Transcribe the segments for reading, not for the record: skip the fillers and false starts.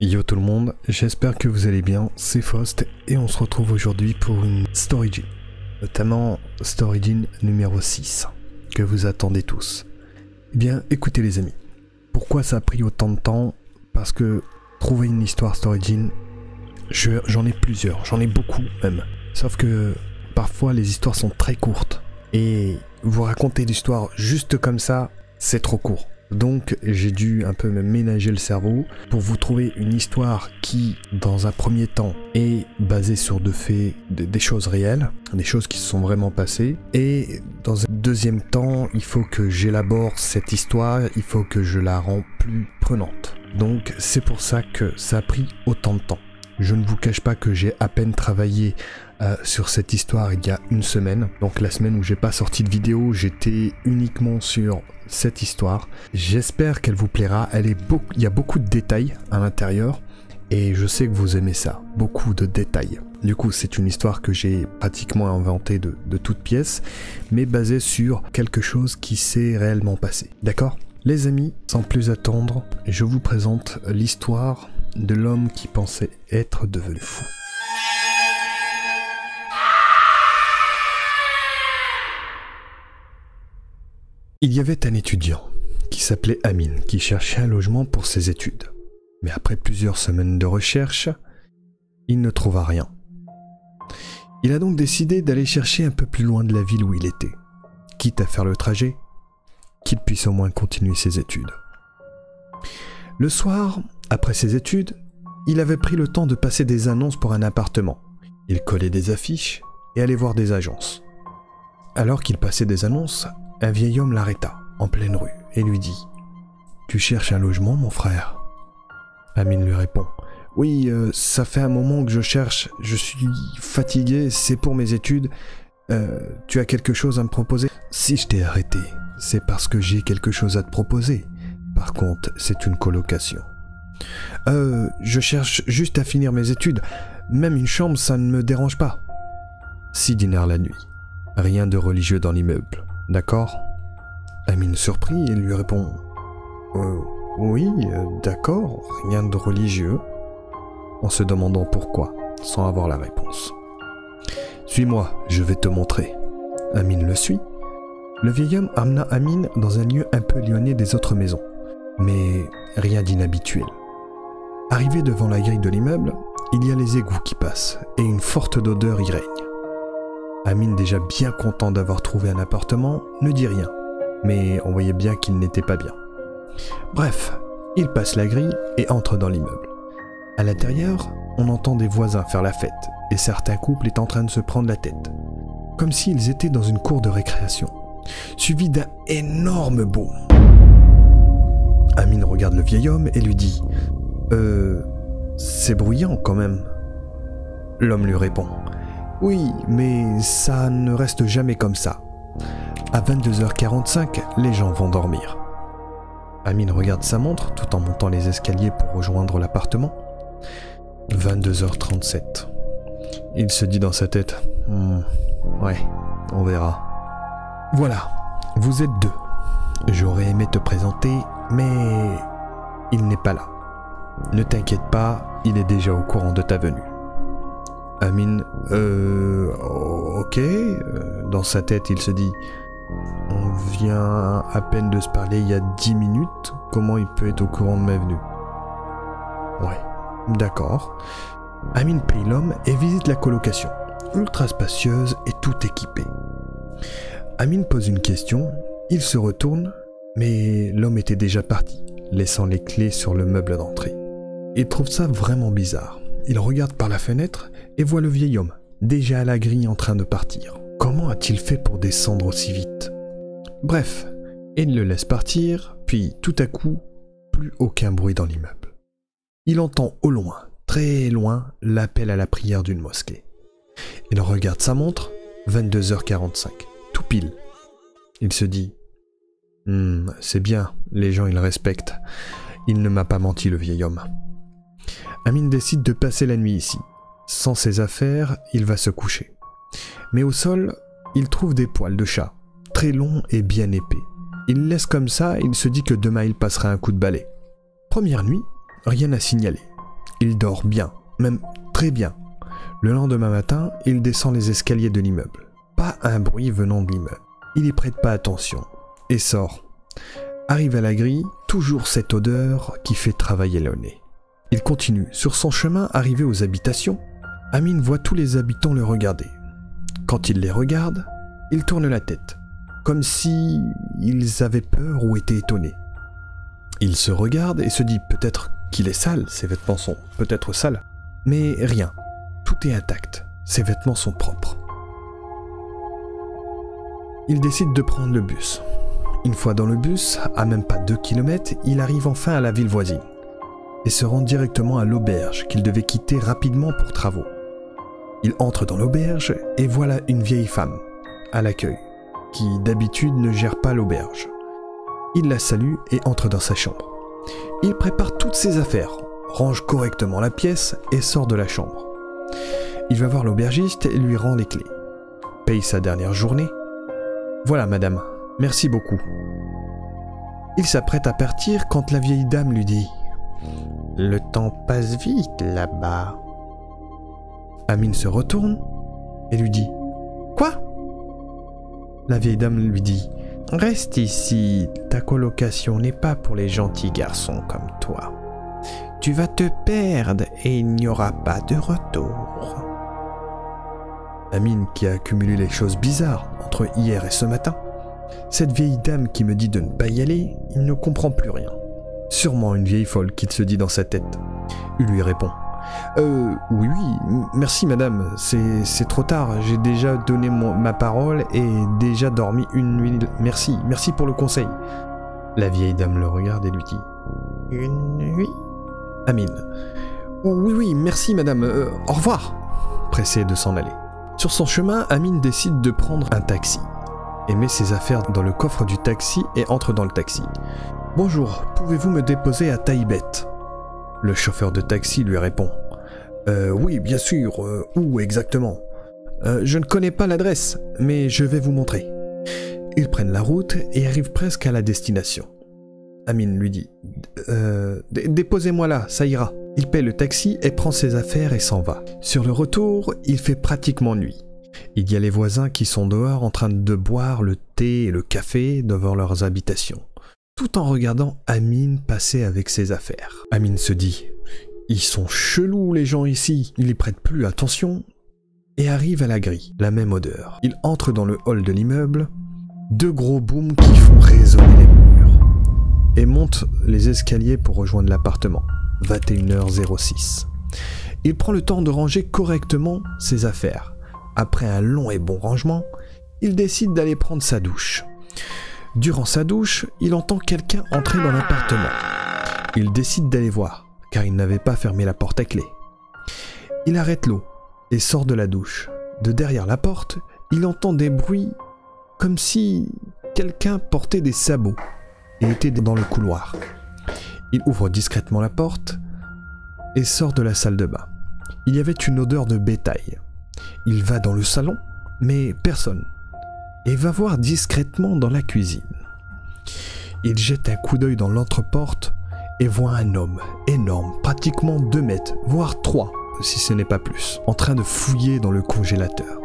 Yo tout le monde, j'espère que vous allez bien, c'est Faust et on se retrouve aujourd'hui pour une Storyjin, notamment Storyjin numéro 6, que vous attendez tous. Eh bien écoutez les amis, pourquoi ça a pris autant de temps? Parce que trouver une histoire Storyjin, j'en ai plusieurs, j'en ai beaucoup même, sauf que parfois les histoires sont très courtes et vous raconter l'histoire juste comme ça, c'est trop court. Donc j'ai dû un peu me ménager le cerveau pour vous trouver une histoire qui, dans un premier temps, est basée sur de faits, des choses réelles, des choses qui se sont vraiment passées. Et dans un deuxième temps, il faut que j'élabore cette histoire, il faut que je la rende plus prenante. Donc c'est pour ça que ça a pris autant de temps. Je ne vous cache pas que j'ai à peine travaillé sur cette histoire il y a une semaine. Donc la semaine où j'ai pas sorti de vidéo, j'étais uniquement sur cette histoire. J'espère qu'elle vous plaira. Il y a beaucoup de détails à l'intérieur et je sais que vous aimez ça. Beaucoup de détails. Du coup, c'est une histoire que j'ai pratiquement inventée de toutes pièces, mais basée sur quelque chose qui s'est réellement passé. D'accord ? Les amis, sans plus attendre, je vous présente l'histoire de l'homme qui pensait être devenu fou. Il y avait un étudiant qui s'appelait Amin, qui cherchait un logement pour ses études. Mais après plusieurs semaines de recherche, il ne trouva rien. Il a donc décidé d'aller chercher un peu plus loin de la ville où il était, quitte à faire le trajet, qu'il puisse au moins continuer ses études. Le soir, après ses études, il avait pris le temps de passer des annonces pour un appartement. Il collait des affiches et allait voir des agences. Alors qu'il passait des annonces, un vieil homme l'arrêta, en pleine rue, et lui dit « Tu cherches un logement, mon frère ?» Amin lui répond « Oui, ça fait un moment que je cherche, je suis fatigué, c'est pour mes études. Tu as quelque chose à me proposer ?» Si je t'ai arrêté, c'est parce que j'ai quelque chose à te proposer. Par contre, c'est une colocation. Je cherche juste à finir mes études. Même une chambre, ça ne me dérange pas. 6 dinars la nuit. Rien de religieux dans l'immeuble. D'accord ? Amin surpris et lui répond oui, d'accord, rien de religieux, en se demandant pourquoi, sans avoir la réponse. Suis-moi, je vais te montrer. Amin le suit. Le vieil homme amena Amin dans un lieu un peu éloigné des autres maisons, mais rien d'inhabituel. Arrivé devant la grille de l'immeuble, il y a les égouts qui passent et une forte odeur y règne. Amin, déjà bien content d'avoir trouvé un appartement, ne dit rien, mais on voyait bien qu'il n'était pas bien. Bref, il passe la grille et entre dans l'immeuble. À l'intérieur, on entend des voisins faire la fête et certains couples étaient en train de se prendre la tête, comme s'ils étaient dans une cour de récréation, suivi d'un énorme boom. Amin regarde le vieil homme et lui dit « c'est bruyant quand même. » L'homme lui répond « Oui, mais ça ne reste jamais comme ça. À 22h45, les gens vont dormir. » Amin regarde sa montre tout en montant les escaliers pour rejoindre l'appartement. 22h37. Il se dit dans sa tête « Ouais, on verra. » Voilà, vous êtes deux. J'aurais aimé te présenter, mais il n'est pas là. Ne t'inquiète pas, il est déjà au courant de ta venue. Amin, ok. Dans sa tête, il se dit « On vient à peine de se parler il y a 10 minutes, comment il peut être au courant de ma venue ?» Ouais, d'accord. Amin paye l'homme et visite la colocation, ultra spacieuse et tout équipée. Amin pose une question, il se retourne, mais l'homme était déjà parti, laissant les clés sur le meuble d'entrée. Il trouve ça vraiment bizarre. Il regarde par la fenêtre et voit le vieil homme, déjà à la grille en train de partir. Comment a-t-il fait pour descendre aussi vite? Bref, il le laisse partir, puis tout à coup, plus aucun bruit dans l'immeuble. Il entend au loin, très loin, l'appel à la prière d'une mosquée. Il regarde sa montre, 22h45, tout pile. Il se dit « c'est bien, les gens ils respectent. Il ne m'a pas menti le vieil homme. » Amin décide de passer la nuit ici. Sans ses affaires, il va se coucher. Mais au sol, il trouve des poils de chat, très longs et bien épais. Il laisse comme ça et il se dit que demain il passera un coup de balai. Première nuit, rien à signaler. Il dort bien, même très bien. Le lendemain matin, il descend les escaliers de l'immeuble. Pas un bruit venant de l'immeuble. Il y prête pas attention et sort. Arrive à la grille, toujours cette odeur qui fait travailler le nez. Il continue. Sur son chemin, arrivé aux habitations, Amin voit tous les habitants le regarder. Quand il les regarde, il tourne la tête, comme si ils avaient peur ou étaient étonnés. Il se regarde et se dit peut-être qu'il est sale, ses vêtements sont peut-être sales, mais rien, tout est intact, ses vêtements sont propres. Il décide de prendre le bus. Une fois dans le bus, à même pas 2 km, il arrive enfin à la ville voisine et se rend directement à l'auberge qu'il devait quitter rapidement pour travaux. Il entre dans l'auberge et voilà une vieille femme à l'accueil qui d'habitude ne gère pas l'auberge. Il la salue et entre dans sa chambre. Il prépare toutes ses affaires, range correctement la pièce et sort de la chambre. Il va voir l'aubergiste et lui rend les clés. Paye sa dernière journée. Voilà madame, merci beaucoup. Il s'apprête à partir quand la vieille dame lui dit « Le temps passe vite là-bas. » Amin se retourne et lui dit « Quoi ?» La vieille dame lui dit « Reste ici, ta colocation n'est pas pour les gentils garçons comme toi. Tu vas te perdre et il n'y aura pas de retour. » Amin, qui a accumulé les choses bizarres entre hier et ce matin, cette vieille dame qui me dit de ne pas y aller, il ne comprend plus rien. Sûrement une vieille folle qui se dit dans sa tête. Il lui répond oui, merci madame, c'est trop tard, j'ai déjà donné ma parole et déjà dormi une nuit, merci pour le conseil. La vieille dame le regarde et lui dit une nuit. Amin oui, merci madame, au revoir, pressé de s'en aller. Sur son chemin, Amin décide de prendre un taxi et met ses affaires dans le coffre du taxi et entre dans le taxi. Bonjour, pouvez-vous me déposer à Taïbet? Le chauffeur de taxi lui répond oui, bien sûr, où exactement? Je ne connais pas l'adresse, mais je vais vous montrer. Ils prennent la route et arrivent presque à la destination. Amin lui dit déposez-moi là, ça ira. Il paie le taxi et prend ses affaires et s'en va. Sur le retour, il fait pratiquement nuit. Il y a les voisins qui sont dehors en train de boire le thé et le café devant leurs habitations, tout en regardant Amin passer avec ses affaires. Amin se dit « Ils sont chelous les gens ici », il n'y prête plus attention et arrive à la grille, la même odeur. Il entre dans le hall de l'immeuble, 2 gros booms qui font résonner les murs et monte les escaliers pour rejoindre l'appartement, 21h06. Il prend le temps de ranger correctement ses affaires. Après un long et bon rangement, il décide d'aller prendre sa douche. Durant sa douche, il entend quelqu'un entrer dans l'appartement. Il décide d'aller voir, car il n'avait pas fermé la porte à clé. Il arrête l'eau et sort de la douche. De derrière la porte, il entend des bruits comme si quelqu'un portait des sabots et était dans le couloir. Il ouvre discrètement la porte et sort de la salle de bain. Il y avait une odeur de bétail. Il va dans le salon, mais personne, et va voir discrètement dans la cuisine. Il jette un coup d'œil dans l'entreporte et voit un homme énorme, pratiquement 2 mètres, voire 3, si ce n'est pas plus, en train de fouiller dans le congélateur.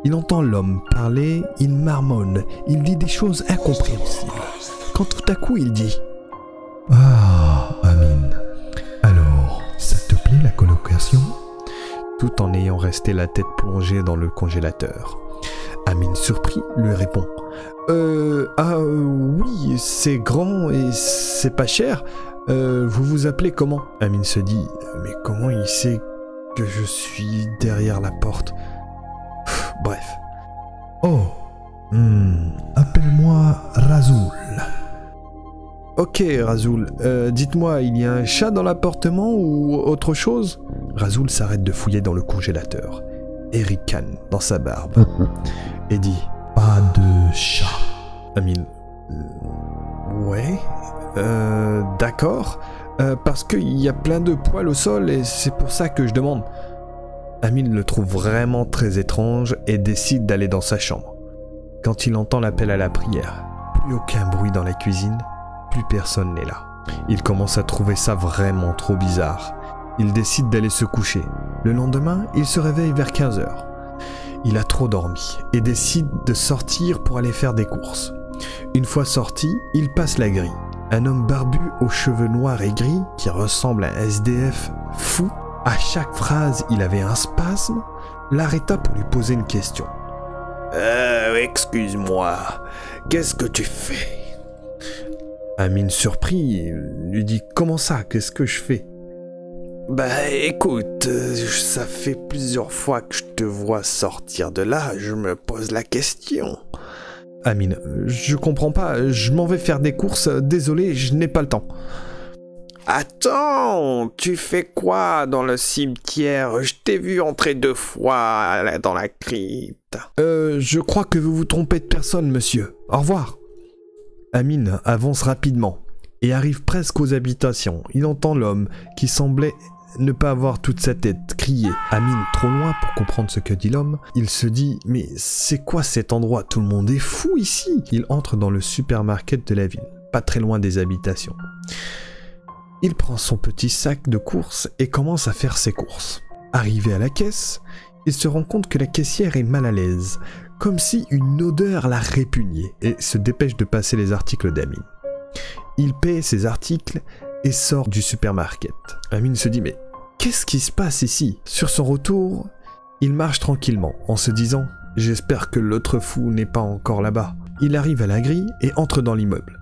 Il entend l'homme parler, il marmonne, il dit des choses incompréhensibles. Quand tout à coup il dit « Ah, Amin, alors, ça te plaît la colocation ?» tout en ayant resté la tête plongée dans le congélateur. Amin, surpris, lui répond oui, c'est grand et c'est pas cher. Vous vous appelez comment? Amin se dit mais comment il sait que je suis derrière la porte? Bref. Oh, appelle-moi Razoul. Ok, Razoul, dites-moi, il y a un chat dans l'appartement ou autre chose? Razoul s'arrête de fouiller dans le congélateur et ricane dans sa barbe et dit « Pas de chat. » Amin ouais, d'accord, parce qu'il y a plein de poils au sol et c'est pour ça que je demande. Amin le trouve vraiment très étrange et décide d'aller dans sa chambre. Quand il entend l'appel à la prière, plus aucun bruit dans la cuisine, plus personne n'est là. Il commence à trouver ça vraiment trop bizarre Il décide d'aller se coucher. Le lendemain, il se réveille vers 15h. Il a trop dormi et décide de sortir pour aller faire des courses. Une fois sorti, il passe la grille. Un homme barbu aux cheveux noirs et gris qui ressemble à un SDF fou, à chaque phrase il avait un spasme, l'arrêta pour lui poser une question. Excuse-moi, qu'est-ce que tu fais? Amin surpris lui dit « Comment ça? Qu'est-ce que je fais ?» Bah écoute, ça fait plusieurs fois que je te vois sortir de là, je me pose la question. Amin, je comprends pas, je m'en vais faire des courses, désolé, je n'ai pas le temps. Attends, tu fais quoi dans le cimetière? Je t'ai vu entrer 2 fois dans la crypte. Je crois que vous vous trompez de personne, monsieur. Au revoir. Amin avance rapidement et arrive presque aux habitations. Il entend l'homme qui semblait ne pas avoir toute sa tête crier. Amin, trop loin pour comprendre ce que dit l'homme, il se dit « Mais c'est quoi cet endroit? Tout le monde est fou ici !» Il entre dans le supermarket de la ville, pas très loin des habitations. Il prend son petit sac de courses et commence à faire ses courses. Arrivé à la caisse, il se rend compte que la caissière est mal à l'aise, comme si une odeur la répugnait, et se dépêche de passer les articles d'Amin. Il paie ses articles et sort du supermarket. Amin se dit « Mais qu'est-ce qui se passe ici ?» Sur son retour, il marche tranquillement en se disant « J'espère que l'autre fou n'est pas encore là-bas. » Il arrive à la grille et entre dans l'immeuble.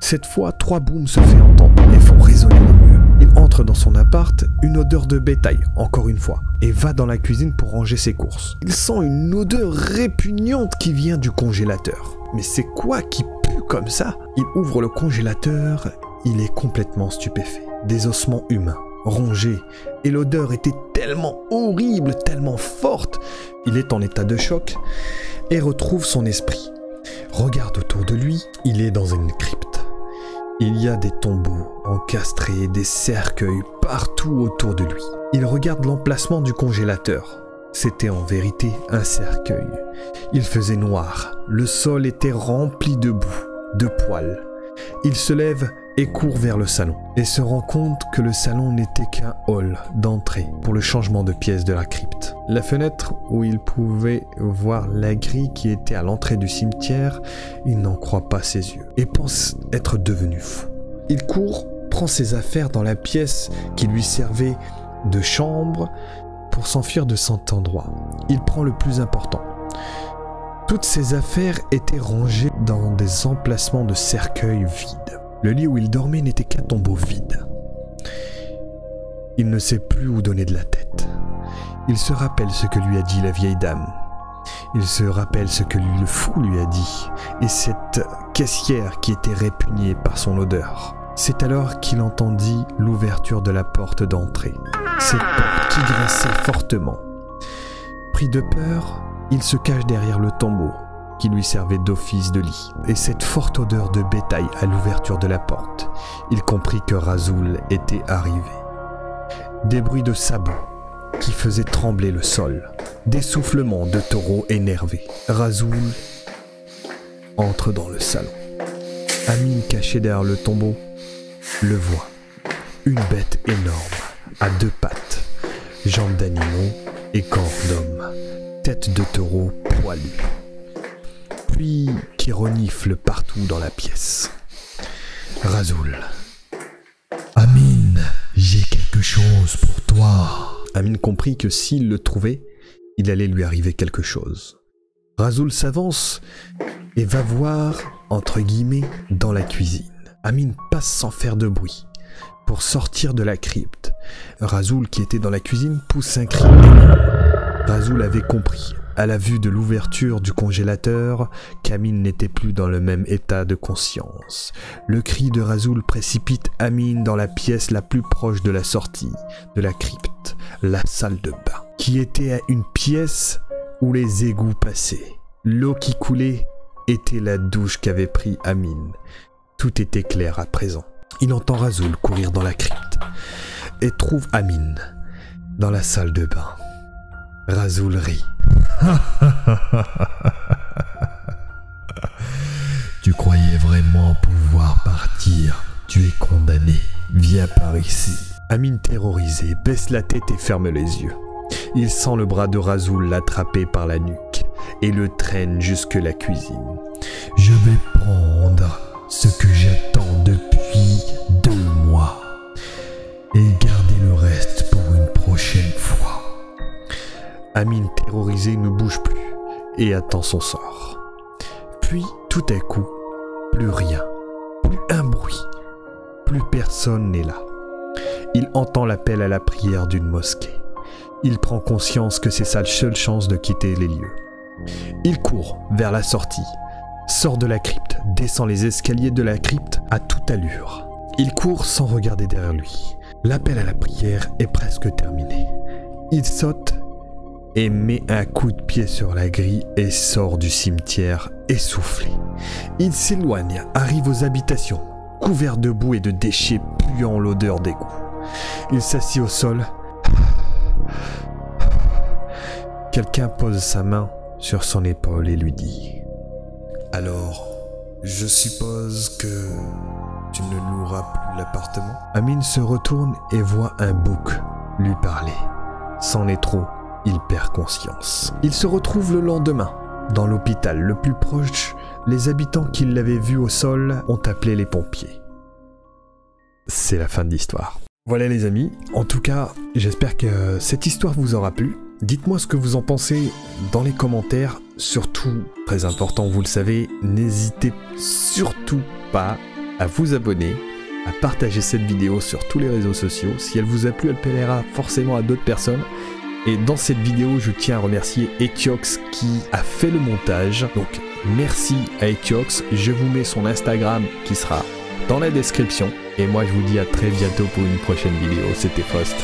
Cette fois, 3 booms se fait entendre et font résonner les murs. Il entre dans son appart, une odeur de bétail, encore une fois, et va dans la cuisine pour ranger ses courses. Il sent une odeur répugnante qui vient du congélateur. Mais c'est quoi qui pue comme ça? Il ouvre le congélateur, il est complètement stupéfait. Des ossements humains, rongés, et l'odeur était tellement horrible, tellement forte. Il est en état de choc et retrouve son esprit. Regarde autour de lui, il est dans une crypte. Il y a des tombeaux encastrés, des cercueils partout autour de lui. Il regarde l'emplacement du congélateur. C'était en vérité un cercueil. Il faisait noir, le sol était rempli de boue, de poils. Il se lève et court vers le salon, et se rend compte que le salon n'était qu'un hall d'entrée pour le changement de pièce de la crypte. La fenêtre où il pouvait voir la grille qui était à l'entrée du cimetière, il n'en croit pas ses yeux, et pense être devenu fou. Il court, prend ses affaires dans la pièce qui lui servait de chambre pour s'enfuir de cet endroit. Il prend le plus important. Toutes ses affaires étaient rangées dans des emplacements de cercueils vides. Le lit où il dormait n'était qu'un tombeau vide. Il ne sait plus où donner de la tête. Il se rappelle ce que lui a dit la vieille dame. Il se rappelle ce que le fou lui a dit, et cette caissière qui était répugnée par son odeur. C'est alors qu'il entendit l'ouverture de la porte d'entrée. Cette porte qui grinçait fortement. Pris de peur, il se cache derrière le tombeau qui lui servait d'office de lit. Et cette forte odeur de bétail à l'ouverture de la porte, il comprit que Rasoul était arrivé. Des bruits de sabots qui faisaient trembler le sol. Des soufflements de taureaux énervés. Rasoul entre dans le salon. Amin, caché derrière le tombeau, le voit. Une bête énorme, à 2 pattes, jambes d'animaux et corps d'homme, tête de taureau poilue, puis qui renifle partout dans la pièce. Rasoul. Amin, j'ai quelque chose pour toi. Amin comprit que s'il le trouvait, il allait lui arriver quelque chose. Rasoul s'avance et va voir, entre guillemets, dans la cuisine. Amin passe sans faire de bruit pour sortir de la crypte. Rasoul, qui était dans la cuisine, pousse un cri énorme. Rasoul avait compris, à la vue de l'ouverture du congélateur, qu'Amin n'était plus dans le même état de conscience. Le cri de Rasoul précipite Amin dans la pièce la plus proche de la sortie de la crypte, la salle de bain, qui était une pièce où les égouts passaient. L'eau qui coulait était la douche qu'avait pris Amin. Tout était clair à présent. Il entend Rasoul courir dans la crypte et trouve Amin dans la salle de bain. Rasoul rit. Tu croyais vraiment pouvoir partir? Tu es condamné. Viens par ici. Amine, terrorisé, baisse la tête et ferme les yeux. Il sent le bras de Rasoul l'attraper par la nuque et le traîne jusque la cuisine. Je vais prendre ce que j'attends depuis 2 mois et garder le reste pour une prochaine fois. Amine, terrorisé, ne bouge plus et attend son sort. Puis, tout à coup, plus rien, plus un bruit, plus personne n'est là. Il entend l'appel à la prière d'une mosquée. Il prend conscience que c'est sa seule chance de quitter les lieux. Il court vers la sortie, sort de la crypte, descend les escaliers de la crypte à toute allure. Il court sans regarder derrière lui. L'appel à la prière est presque terminé. Il saute et met un coup de pied sur la grille et sort du cimetière essoufflé. Il s'éloigne, arrive aux habitations, couvert de boue et de déchets puant l'odeur d'égout. Il s'assit au sol. Quelqu'un pose sa main sur son épaule et lui dit « Alors, je suppose que tu ne loueras plus l'appartement ?» Amine se retourne et voit un bouc lui parler. C'en est trop, il perd conscience. Il se retrouve le lendemain, dans l'hôpital le plus proche. Les habitants qui l'avaient vu au sol ont appelé les pompiers. C'est la fin de l'histoire. Voilà les amis, en tout cas, j'espère que cette histoire vous aura plu. Dites-moi ce que vous en pensez dans les commentaires. Surtout, très important, vous le savez, n'hésitez surtout pas à vous abonner, à partager cette vidéo sur tous les réseaux sociaux. Si elle vous a plu, elle plaira forcément à d'autres personnes. Et dans cette vidéo, je tiens à remercier Etiox qui a fait le montage. Donc, merci à Etiox. Je vous mets son Instagram qui sera dans la description. Et moi, je vous dis à très bientôt pour une prochaine vidéo. C'était Faust.